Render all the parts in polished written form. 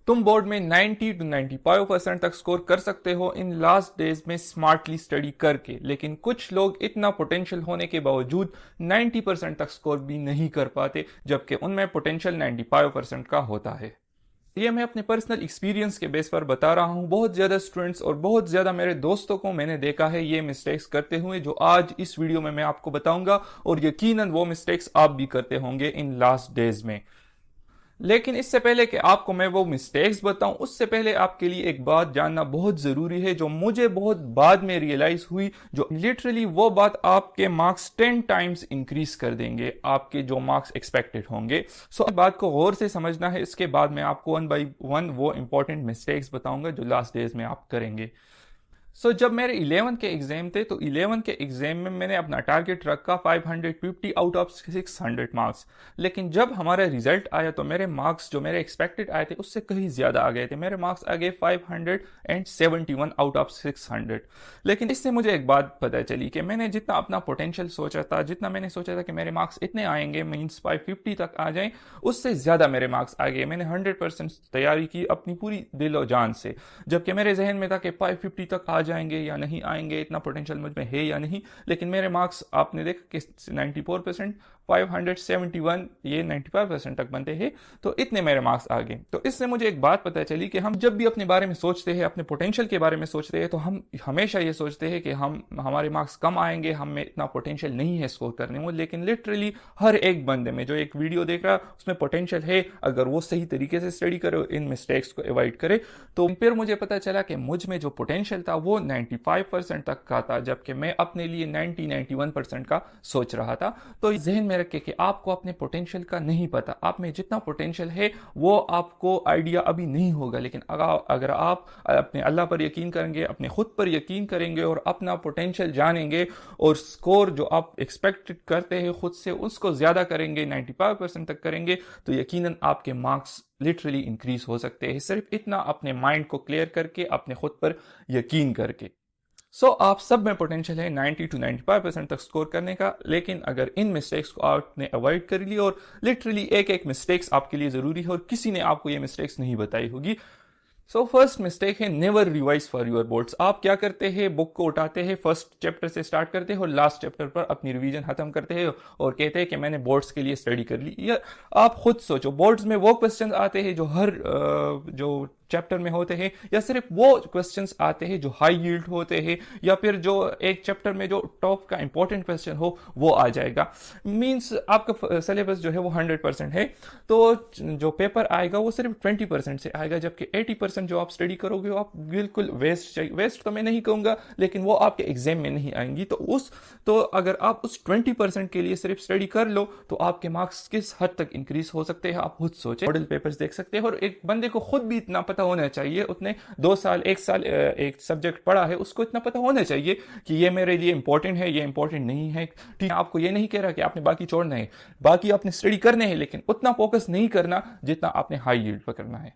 तुम बोर्ड में 90 to 95% तक स्कोर कर सकते हो इन लास्ट डेज में स्मार्टली स्टडी करके, लेकिन कुछ लोग इतना पोटेंशियल होने के बावजूद 90% तक स्कोर भी नहीं कर पाते, जबकि उनमें पोटेंशियल 95% का होता है। ये मैं अपने पर्सनल एक्सपीरियंस के बेस पर बता रहा हूँ। बहुत ज़्यादा स्टूडेंट्स और बहुत ज़्यादा मेरे दोस्तों को मैंने देखा है ये मिस्टेक्स करते हुए, जो आज इस वीडियो में मैं आपको बताऊंगा, और यकीनन वो मिस्टेक्स आप भी करते होंगे इन लास्ट डेज में। लेकिन इससे पहले कि आपको मैं वो मिस्टेक्स बताऊं, उससे पहले आपके लिए एक बात जानना बहुत ज़रूरी है जो मुझे बहुत बाद में रियलाइज़ हुई, जो लिटरली वो बात आपके मार्क्स 10 टाइम्स इंक्रीज कर देंगे, आपके जो मार्क्स एक्सपेक्टेड होंगे। सो बात को गौर से समझना है। इसके बाद मैं आपको 1 बाई 1 वो इंपॉर्टेंट मिस्टेक्स बताऊंगा जो लास्ट डेज में आप करेंगे। जब मेरे 11 के एग्जाम थे तो 11 के एग्जाम में मैंने अपना टारगेट रखा 550 आउट ऑफ 600 मार्क्स। लेकिन जब हमारा रिजल्ट आया तो मेरे मार्क्स जो मेरे एक्सपेक्टेड आए थे उससे कहीं ज़्यादा आ गए थे। मेरे मार्क्स आ गए 571 आउट ऑफ 600। लेकिन इससे मुझे एक बात पता चली कि मैंने जितना अपना पोटेंशियल सोचा था, जितना मैंने सोचा था कि मेरे मार्क्स इतने आएंगे, मीन्स 550 तक आ जाएं, उससे ज़्यादा मेरे मार्क्स आ गए। मैंने 100% तैयारी की अपनी पूरी दिलो जान से, जबकि मेरे जहन में था कि 550 तक आ जाएंगे या नहीं आएंगे, इतना पोटेंशियल मुझ में है या नहीं। लेकिन मेरे मार्क्स आपने देखा कि 94%, 571, ये 95% तक बनते हैं, तो इतने मेरे मार्क्स आ गए। तो इससे मुझे एक बात पता चली कि हम जब भी अपने बारे में सोचते हैं, अपने पोटेंशियल के बारे में सोचते हैं, तो हम हमेशा ये सोचते हैं कि हमारे मार्क्स कम आएंगे, हम में इतना पोटेंशियल नहीं है स्कोर करने में। लेकिन लिटरली हर एक बंदे में जो एक वीडियो देख रहा उसमें पोटेंशियल है, अगर वो सही तरीके से स्टडी करे, इन मिस्टेक्स को अवॉइड करे। तो फिर मुझे पता चला कि मुझ में जो पोटेंशियल था वो 95% तक का था, जबकि मैं अपने लिए 91% का सोच रहा था। तो जहन में रखे कि आपको अपने पोटेंशियल का नहीं पता, आप में जितना पोटेंशियल है वो आपको आइडिया अभी नहीं होगा। लेकिन अगर आप अपने अल्लाह पर यकीन करेंगे, अपने खुद पर यकीन करेंगे और अपना पोटेंशियल जानेंगे और स्कोर जो आप एक्सपेक्टेड करते हैं खुद से उसको ज्यादा करेंगे, 95% तक करेंगे, तो यकीनन आपके मार्क्स लिटरली इंक्रीज हो सकते हैं। सिर्फ इतना अपने माइंड को क्लियर करके, अपने खुद पर यकीन करके। आप सब में पोटेंशियल है 90 to 95% तक स्कोर करने का। लेकिन अगर इन मिस्टेक्स को आपने अवॉइड कर ली, और लिटरली एक एक मिस्टेक्स आपके लिए जरूरी है और किसी ने आपको ये मिस्टेक्स नहीं बताई होगी। फर्स्ट मिस्टेक है never revise for your boards. आप क्या करते हैं, बुक को उठाते हैं, फर्स्ट चैप्टर से स्टार्ट करते हैं और लास्ट चैप्टर पर अपनी रिवीजन खत्म करते हैं और कहते हैं कि मैंने बोर्ड्स के लिए स्टडी कर ली। या आप खुद सोचो, बोर्ड्स में वो क्वेश्चन आते हैं जो हर जो चैप्टर में होते हैं, या सिर्फ वो क्वेश्चंस आते हैं जो हाई यील्ड होते हैं, या फिर जो एक चैप्टर में जो टॉप का इंपॉर्टेंट क्वेश्चन हो वो आ जाएगा। मींस आपका सिलेबस जो है वो 100% है, तो जो पेपर आएगा वो सिर्फ 20% से आएगा, जबकि 80% जो आप स्टडी करोगे वो आप बिल्कुल वेस्ट तो मैं नहीं कहूंगा, लेकिन वो आपके एग्जाम में नहीं आएंगी। तो अगर आप उस 20% के लिए सिर्फ स्टडी कर लो तो आपके मार्क्स किस हद तक इंक्रीज हो सकते हैं आप खुद सोचें। मॉडल पेपर्स देख सकते हैं, और एक बंदे को खुद भी इतना पता होना चाहिए, उतने 2 साल 1 साल एक सब्जेक्ट पढ़ा है, उसको इतना पता होना चाहिए कि ये मेरे लिए इंपॉर्टेंट है, ये इंपॉर्टेंट नहीं है। ठीक है, आपको ये नहीं कह रहा कि आपने बाकी छोड़ना है, बाकी आपने स्टडी करने हैं, लेकिन उतना फोकस नहीं करना जितना आपने हाई यील्ड पर करना है।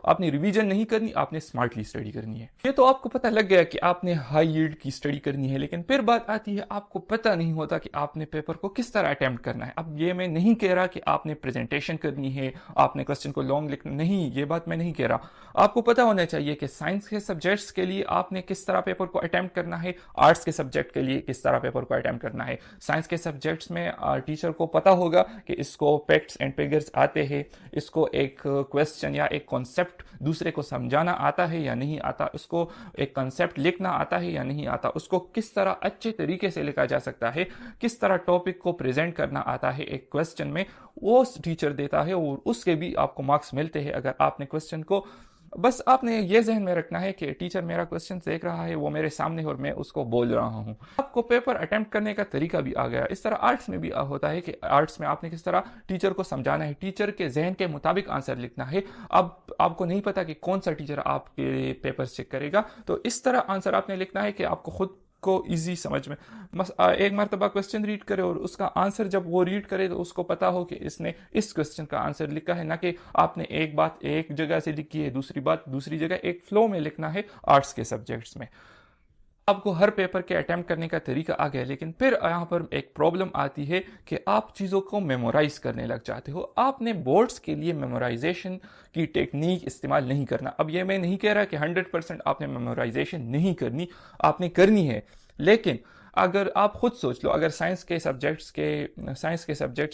आपने रिवीजन नहीं करनी, आपने स्मार्टली स्टडी करनी है। ये तो आपको पता लग गया कि आपने हाई यील्ड की स्टडी करनी है, लेकिन फिर बात आती है आपको पता नहीं होता कि आपने पेपर को किस तरह अटेम्प्ट करना है। अब ये मैं नहीं कह रहा कि आपने प्रेजेंटेशन करनी है, आपने क्वेश्चन को लॉन्ग लिखना, नहीं, ये बात मैं नहीं कह रहा। आपको पता होना चाहिए कि साइंस के सब्जेक्ट्स के लिए आपने किस तरह पेपर को अटेम्प्ट करना है, आर्ट्स के सब्जेक्ट के लिए किस तरह पेपर को अटेम्प्ट करना है। साइंस के सब्जेक्ट्स में टीचर को पता होगा कि इसको फैक्ट्स एंड फिगर्स आते हैं, इसको एक क्वेश्चन या एक कॉन्सेप्ट दूसरे को समझाना आता है या नहीं आता, उसको एक कॉन्सेप्ट लिखना आता है या नहीं आता, उसको किस तरह अच्छे तरीके से लिखा जा सकता है, किस तरह टॉपिक को प्रेजेंट करना आता है एक क्वेश्चन में, वो टीचर देता है और उसके भी आपको मार्क्स मिलते हैं अगर आपने क्वेश्चन को। बस आपने ये जहन में रखना है कि टीचर मेरा क्वेश्चन देख रहा है, वो मेरे सामने और मैं उसको बोल रहा हूँ। आपको पेपर अटेम्प्ट करने का तरीका भी आ गया। इस तरह आर्ट्स में भी होता है कि आर्ट्स में आपने किस तरह टीचर को समझाना है, टीचर के जहन के मुताबिक आंसर लिखना है। अब आपको नहीं पता कि कौन सा टीचर आपके पेपर चेक करेगा, तो इस तरह आंसर आपने लिखना है कि आपको खुद को इजी समझ में। बस एक मरतबा क्वेश्चन रीड करे और उसका आंसर जब वो रीड करे तो उसको पता हो कि इसने इस क्वेश्चन का आंसर लिखा है, ना कि आपने एक बात एक जगह से लिखी है, दूसरी बात दूसरी जगह। एक फ्लो में लिखना है आर्ट्स के सब्जेक्ट्स में। आपको हर पेपर के अटेम्प्ट करने का तरीका आ गया, लेकिन फिर यहाँ पर एक प्रॉब्लम आती है कि आप चीज़ों को मेमोराइज करने लग जाते हो। आपने बोर्ड्स के लिए मेमोराइजेशन की टेक्निक इस्तेमाल नहीं करना। अब ये मैं नहीं कह रहा कि 100% आपने मेमोराइजेशन नहीं करनी, आपने करनी है, लेकिन अगर आप खुद सोच लो, अगर साइंस के सब्जेक्ट्स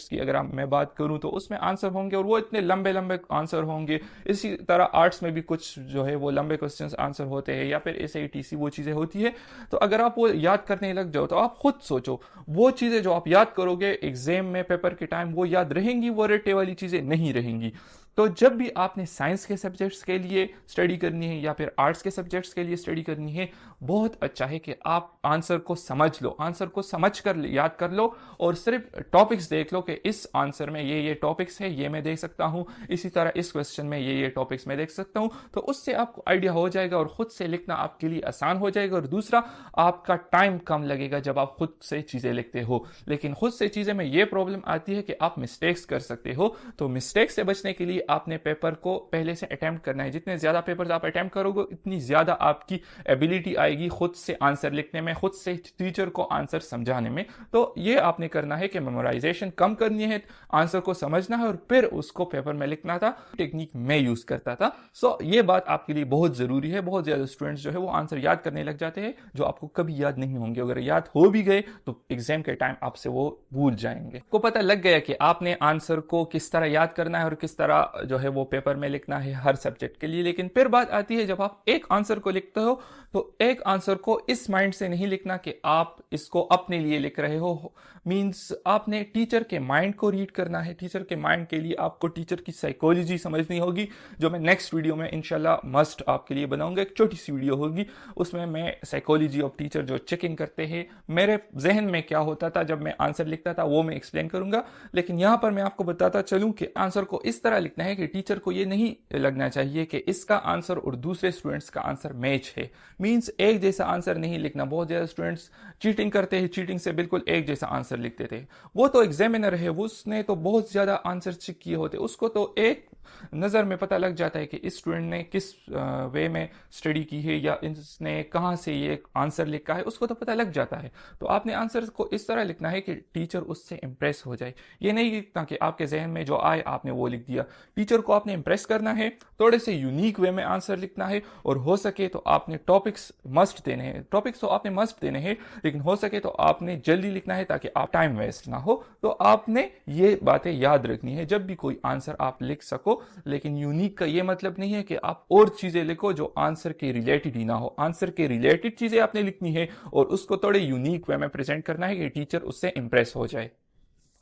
की अगर मैं बात करूं तो उसमें आंसर होंगे और वो इतने लंबे लंबे आंसर होंगे। इसी तरह आर्ट्स में भी कुछ जो है वो लंबे क्वेश्चंस आंसर होते हैं, या फिर SATC वो चीज़ें होती है। तो अगर आप वो याद करने लग जाओ तो आप खुद सोचो, वो चीज़ें जो आप याद करोगे एग्जाम में पेपर के टाइम वो याद रहेंगी, वो रटे वाली चीज़ें नहीं रहेंगी। तो जब भी आपने साइंस के सब्जेक्ट्स के लिए स्टडी करनी है या फिर आर्ट्स के सब्जेक्ट्स के लिए स्टडी करनी है, बहुत अच्छा है कि आप आंसर को समझ लो, आंसर को समझ कर याद कर लो और सिर्फ टॉपिक्स देख लो कि इस आंसर में ये टॉपिक्स है, ये मैं देख सकता हूँ, इसी तरह इस क्वेश्चन में ये टॉपिक्स मैं देख सकता हूँ। तो उससे आपको आइडिया हो जाएगा और खुद से लिखना आपके लिए आसान हो जाएगा। और दूसरा, आपका टाइम कम लगेगा जब आप खुद से चीज़ें लिखते हो। लेकिन खुद से चीज़ें में ये प्रॉब्लम आती है कि आप मिस्टेक्स कर सकते हो। तो मिस्टेक से बचने के लिए आपने पेपर को पहले से अटेम्प्ट करना है। जितने ज़्यादा पेपर्स आप अटेम्प्ट करोगे उतनी ज़्यादा आपकी एबिलिटी आएगी खुद से आंसर लिखने में, खुद से टीचर को आंसर समझाने में। तो ये आपने करना है कि मेमोराइजेशन कम करनी है, आंसर को समझना है और फिर उसको पेपर में लिखना था। टेक्निक मैं यूज़ करता था। सो ये बात आपके लिए बहुत ज़रूरी है। बहुत ज़्यादा स्टूडेंट्स जो है वो आंसर याद करने लग जाते हैं जो आपको कभी याद नहीं होंगे। अगर याद हो भी गए तो एग्जाम के टाइम आपसे वो भूल जाएंगे। आपको पता लग गया कि आपने आंसर को किस तरह याद करना है और किस तरह जो है वो पेपर में लिखना है हर सब्जेक्ट के लिए। लेकिन फिर बात आती है जब आप एक आंसर को लिखते हो तो एक आंसर को इस माइंड से नहीं लिखना कि आप इसको अपने लिए लिख रहे हो। मींस आपने टीचर के माइंड को रीड करना है। टीचर के माइंड के लिए आपको टीचर की साइकोलॉजी समझनी होगी, जो मैं नेक्स्ट वीडियो में इंशाल्लाह मस्ट आपके लिए बनाऊंगा। एक छोटी सी वीडियो होगी, उसमें मैं साइकोलॉजी ऑफ टीचर जो चेकिंग करते हैं, मेरे जहन में क्या होता था जब मैं आंसर लिखता था, वो मैं एक्सप्लेन करूंगा। लेकिन यहां पर मैं आपको बताता चलूं कि आंसर को इस तरह लिखना है कि टीचर को ये नहीं लगना चाहिए कि इसका आंसर और दूसरे स्टूडेंट्स का आंसर मैच है। मींस एक जैसा आंसर नहीं लिखना। बहुत ज्यादा स्टूडेंट्स चीटिंग करते हैं, चीटिंग से बिल्कुल एक जैसा आंसर लिखते थे। वो तो एग्जामिनर है, उसने तो बहुत ज्यादा आंसर चेक किए होते, उसको तो एक नजर में पता लग जाता है कि इस स्टूडेंट ने किस वे में स्टडी की है या इसने कहां से ये आंसर लिखा है, उसको तो पता लग जाता है। तो आपने आंसर को इस तरह लिखना है कि टीचर उससे इंप्रेस हो जाए। ये नहीं लिखना कि आपके जहन में जो आए आपने वो लिख दिया। टीचर को आपने इंप्रेस करना है, थोड़े से यूनिक वे में आंसर लिखना है और हो सके तो आपने टॉपिक्स मस्ट देने हैं। टॉपिक्स तो आपने मस्ट देने हैं, लेकिन हो सके तो आपने जल्दी लिखना है ताकि आप टाइम वेस्ट ना हो। तो आपने ये बातें याद रखनी है जब भी कोई आंसर आप लिख सको। लेकिन यूनिक का ये मतलब नहीं है कि आप और चीजें लिखो जो आंसर के रिलेटेड ही ना हो। आंसर के रिलेटेड चीजें आपने लिखनी है और उसको थोड़े यूनिक वे में प्रेजेंट करना है कि टीचर उससे इंप्रेस हो जाए।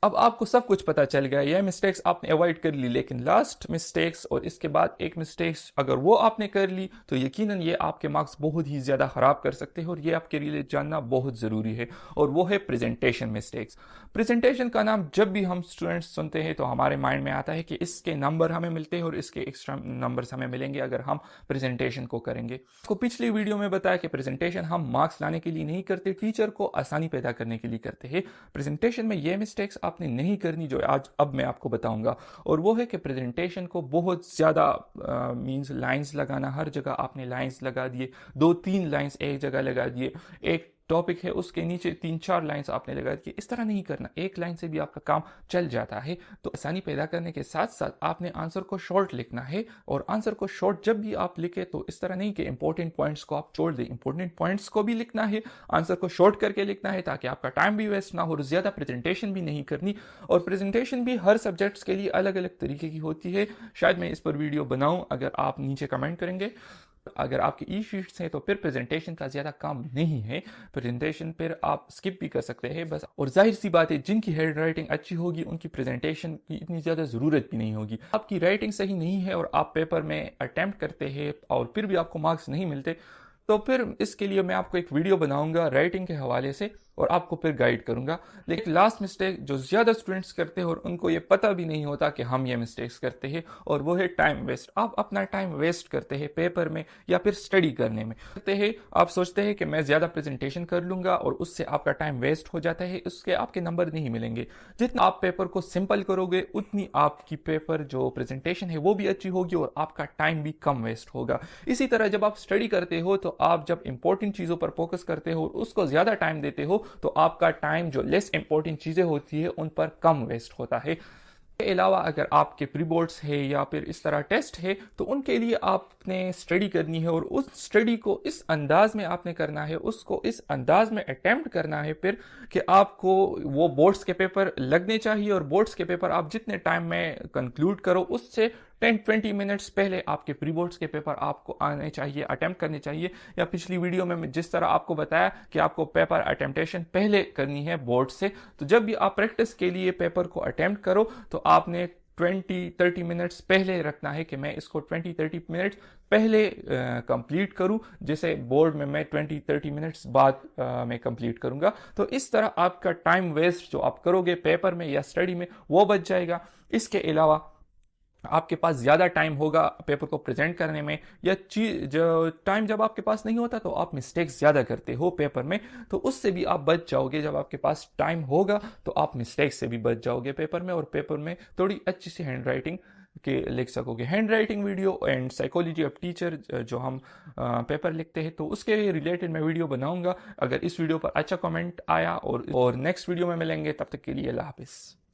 अब आपको सब कुछ पता चल गया, ये मिस्टेक्स आपने अवॉइड कर ली, लेकिन लास्ट मिस्टेक्स और इसके बाद एक मिस्टेक्स अगर वो आपने कर ली तो यकीनन ये आपके मार्क्स बहुत ही ज़्यादा ख़राब कर सकते हैं और ये आपके लिए जानना बहुत ज़रूरी है। और वो है प्रेजेंटेशन मिस्टेक्स। प्रेजेंटेशन का नाम जब भी हम स्टूडेंट्स सुनते हैं तो हमारे माइंड में आता है कि इसके नंबर हमें मिलते हैं और इसके एक्स्ट्रा नंबर्स हमें मिलेंगे अगर हम प्रेजेंटेशन को करेंगे। आपको पिछली वीडियो में बताया कि प्रेजेंटेशन हम मार्क्स लाने के लिए नहीं करते, टीचर को आसानी पैदा करने के लिए करते हैं। प्रेजेंटेशन में ये मिस्टेक्स आपने नहीं करनी जो आज अब मैं आपको बताऊंगा। और वो है कि प्रेजेंटेशन को बहुत ज़्यादा मींस लाइंस लगाना। हर जगह आपने लाइंस लगा दिए, 2-3 लाइंस एक जगह लगा दिए, एक टॉपिक है उसके नीचे 3-4 लाइंस आपने लगा दी। इस तरह नहीं करना, एक लाइन से भी आपका काम चल जाता है। तो आसानी पैदा करने के साथ साथ आपने आंसर को शॉर्ट लिखना है। और आंसर को शॉर्ट जब भी आप लिखे तो इस तरह नहीं कि इंपॉर्टेंट पॉइंट्स को आप छोड़ दें, इंपॉर्टेंट पॉइंट्स को भी लिखना है, आंसर को शॉर्ट करके लिखना है ताकि आपका टाइम भी वेस्ट ना हो और ज़्यादा प्रेजेंटेशन भी नहीं करनी। और प्रेजेंटेशन भी हर सब्जेक्ट्स के लिए अलग अलग तरीके की होती है। शायद मैं इस पर वीडियो बनाऊं, अगर आप नीचे कमेंट करेंगे। अगर आपकी ई शीट्स हैं तो फिर प्रेजेंटेशन का ज़्यादा काम नहीं है, प्रेजेंटेशन पर आप स्किप भी कर सकते हैं बस। और जाहिर सी बात है, जिनकी हैंड राइटिंग अच्छी होगी उनकी प्रेजेंटेशन की इतनी ज़्यादा ज़रूरत भी नहीं होगी। आपकी राइटिंग सही नहीं है और आप पेपर में अटैम्प्ट करते हैं और फिर भी आपको मार्क्स नहीं मिलते, तो फिर इसके लिए मैं आपको एक वीडियो बनाऊंगा राइटिंग के हवाले से और आपको फिर गाइड करूंगा। लेकिन लास्ट मिस्टेक जो ज़्यादा स्टूडेंट्स करते हैं और उनको ये पता भी नहीं होता कि हम ये मिस्टेक्स करते हैं, और वो है टाइम वेस्ट। आप अपना टाइम वेस्ट करते हैं पेपर में या फिर स्टडी करने में। करते हैं, आप सोचते हैं कि मैं ज़्यादा प्रेजेंटेशन कर लूंगा और उससे आपका टाइम वेस्ट हो जाता है, उसके आपके नंबर नहीं मिलेंगे। जितना आप पेपर को सिंपल करोगे उतनी आपकी पेपर जो प्रेजेंटेशन है वो भी अच्छी होगी और आपका टाइम भी कम वेस्ट होगा। इसी तरह जब आप स्टडी करते हो तो आप जब इंपॉर्टेंट चीज़ों पर फोकस करते हो और उसको ज़्यादा टाइम देते हो तो आपका टाइम जो लेस इंपॉर्टेंट चीज़ें होती है उन पर कम वेस्ट होता है। के अलावा अगर आपके प्री बोर्ड्स है या फिर इस तरह टेस्ट है तो उनके लिए आपने स्टडी करनी है और उस स्टडी को इस अंदाज में आपने करना है, उसको इस अंदाज में अटेम्प्ट करना है फिर कि आपको वो बोर्ड्स के पेपर लगने चाहिए। और बोर्ड्स के पेपर आप जितने टाइम में कंक्लूड करो उससे 10-20 मिनट्स पहले आपके प्री बोर्ड्स के पेपर आपको आने चाहिए, अटेम्प्ट करने चाहिए। या पिछली वीडियो में जिस तरह आपको बताया कि आपको पेपर अटेम्प्टेशन पहले करनी है बोर्ड से, तो जब भी आप प्रैक्टिस के लिए पेपर को अटेम्प्ट करो तो आपने 20-30 मिनट्स पहले रखना है कि मैं इसको 20-30 मिनट्स पहले कंप्लीट करूं, जैसे बोर्ड में मैं 20-30 मिनट्स बाद मैं कंप्लीट करूंगा। तो इस तरह आपका टाइम वेस्ट जो आप करोगे पेपर में या स्टडी में वो बच जाएगा। इसके अलावा आपके पास ज़्यादा टाइम होगा पेपर को प्रेजेंट करने में, या जो टाइम जब आपके पास नहीं होता तो आप मिस्टेक्स ज़्यादा करते हो पेपर में, तो उससे भी आप बच जाओगे। जब आपके पास टाइम होगा तो आप मिस्टेक्स से भी बच जाओगे पेपर में, और पेपर में थोड़ी अच्छी सी हैंड राइटिंग के लिख सकोगे। Hand writing video and psychology of teacher जो हम पेपर लिखते हैं तो उसके रिलेटेड मैं वीडियो बनाऊंगा। अगर इस वीडियो पर अच्छा कमेंट आया और नेक्स्ट वीडियो में मिलेंगे, तब तक के लिए अल्लाह हाफिज़।